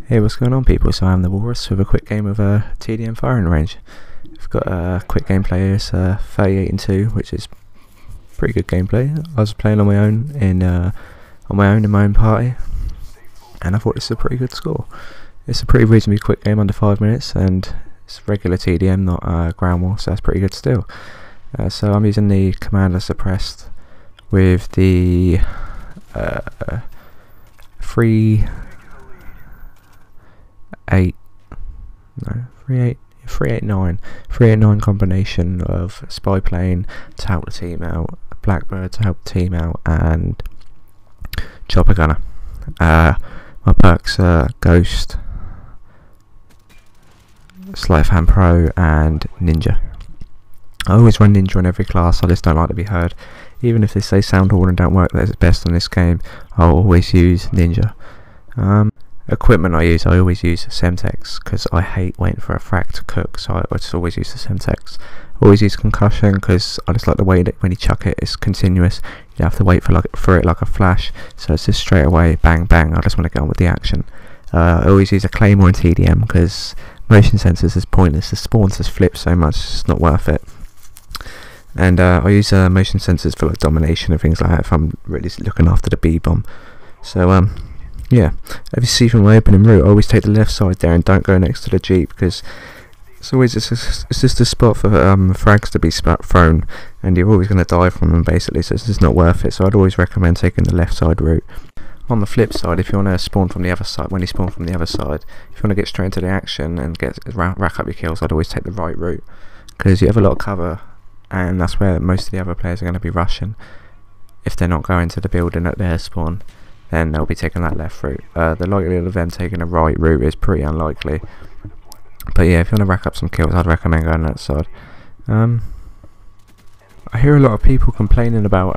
Hey, what's going on, people? So I'm the Walrus with a quick game of TDM firing range. I've got a quick gameplay here. It's 38-2, which is pretty good gameplay. I was playing on my own in my own party, and I thought this is a pretty good score. It's a pretty reasonably quick game, under 5 minutes, and it's regular TDM, not ground war, so that's pretty good still. So I'm using the commander suppressed with the 389 combination of spy plane to help the team out, blackbird to help the team out, and chopper gunner. My perks are ghost, sleight of hand pro, and ninja. I always run ninja on every class. I just don't like to be heard. Even if they say sound horn don't work, that's best on this game, I'll always use ninja. Equipment I always use Semtex, because I hate waiting for a frag to cook, so I just always use the Semtex. Always use concussion, because I just like the way that when you chuck it, it's continuous. You don't have to wait for it like a flash, so it's just straight away, bang bang. I just want to get on with the action. I always use a claymore in TDM, because motion sensors is pointless. The spawns just flip so much, it's just not worth it. And I use motion sensors for like domination and things like that if I'm really looking after the B-bomb. So yeah, as you see from my opening route, I always take the left side there and don't go next to the jeep, because it's just a spot for frags to be thrown, and you're always going to die from them basically, so it's just not worth it. So I'd always recommend taking the left side route. On the flip side, if you want to spawn from the other side, when you spawn from the other side, if you want to get straight into the action and rack up your kills, I'd always take the right route, because you have a lot of cover, and that's where most of the other players are going to be rushing. If they're not going to the building at their spawn, then they'll be taking that left route. The likelihood of them taking a right route is pretty unlikely. But yeah, if you want to rack up some kills, I'd recommend going that side. I hear a lot of people complaining about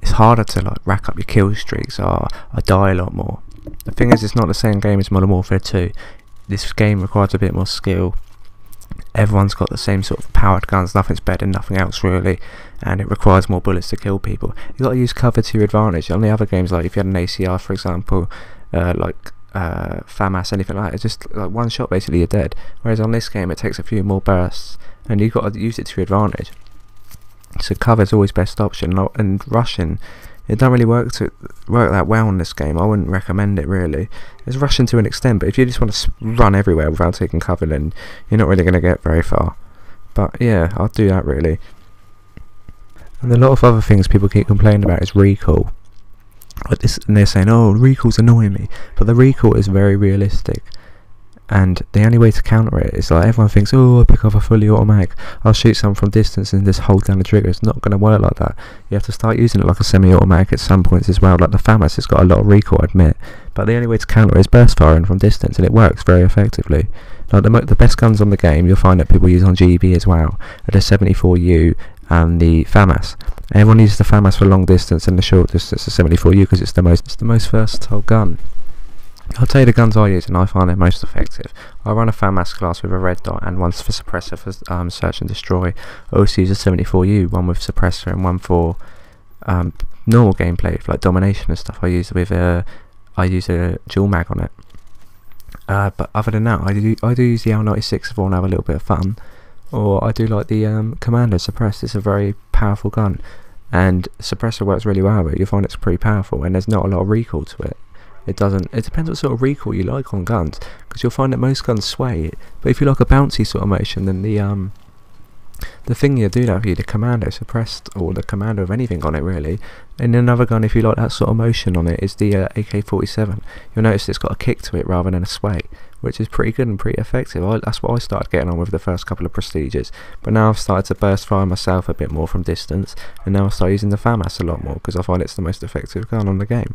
it's harder to like rack up your kill streaks, or I die a lot more. The thing is, it's not the same game as Modern Warfare 2. This game requires a bit more skill. Everyone's got the same sort of powered guns, nothing's better than nothing else really, and it requires more bullets to kill people. You've got to use cover to your advantage. On the other games, like if you had an ACR for example, like FAMAS, anything like that, it's just like one shot basically you're dead. Whereas on this game it takes a few more bursts, and you've got to use it to your advantage. So cover's always best option, and rushing, it don't really work that well in this game. I wouldn't recommend it really. It's rushing to an extent, but if you just want to run everywhere without taking cover, then you're not really going to get very far. But yeah, I'll do that really. And a lot of other things people keep complaining about is recall. Like this, and they're saying, oh, recall's annoying me, but the recall is very realistic. And the only way to counter it is like everyone thinks, oh, I pick up a fully automatic, I'll shoot someone from distance and just hold down the trigger. It's not going to work like that. You have to start using it like a semi-automatic at some points as well. Like the FAMAS has got a lot of recoil, I admit, but the only way to counter it is burst firing from distance, and it works very effectively. Like the best guns on the game, you'll find that people use on GB as well, are the 74U and the FAMAS. Everyone uses the FAMAS for long distance, and the short distance the 74U, because it's the most versatile gun. I'll tell you the guns I use and I find it most effective. I run a FAMAS class with a red dot and one for suppressor for search and destroy. I also use a 74U, one with suppressor and one for normal gameplay, for like domination and stuff. I use a dual mag on it. But other than that, I do use the L96 if I want to have a little bit of fun, or I do like the Commando suppressed. It's a very powerful gun, and suppressor works really well with it. You'll find it's pretty powerful, and there's not a lot of recoil to it. It depends what sort of recoil you like on guns, because you'll find that most guns sway. But if you like a bouncy sort of motion, then the thing you do that for you, the Commando suppressed, or the Commando of anything on it really. And another gun, if you like that sort of motion on it, is the AK-47. You'll notice it's got a kick to it rather than a sway, which is pretty good and pretty effective. That's what I started getting on with the first couple of prestiges. But now I've started to burst fire myself a bit more from distance, and now I start using the FAMAS a lot more, because I find it's the most effective gun on the game.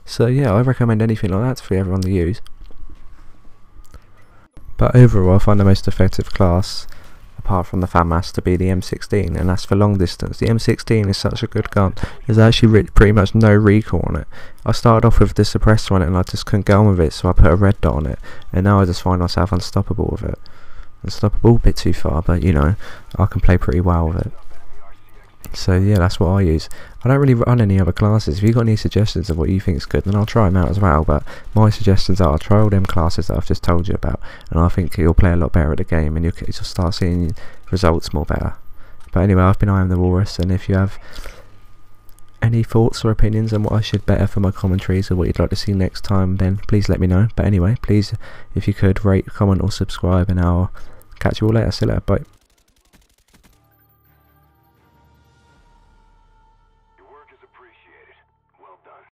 So yeah, I recommend anything like that for everyone to use. But overall, I find the most effective class, apart apart from the FAMAS, to be the M16, and that's for long distance. The M16 is such a good gun. There's actually pretty much no recoil on it. I started off with the suppressor on it and I just couldn't get on with it, so I put a red dot on it, and now I just find myself unstoppable with it. Unstoppable, a bit too far, but you know, I can play pretty well with it. So yeah, that's what I use. I don't really run any other classes. If you've got any suggestions of what you think is good, then I'll try them out as well. But my suggestions are, try all them classes that I've just told you about, and I think you'll play a lot better at the game, and you'll start seeing results more better. But anyway, I've been I Am the Walrus, and if you have any thoughts or opinions on what I should better for my commentaries, or what you'd like to see next time, then please let me know. But anyway, please, if you could, rate, comment or subscribe, and I'll catch you all later. See you later, bye.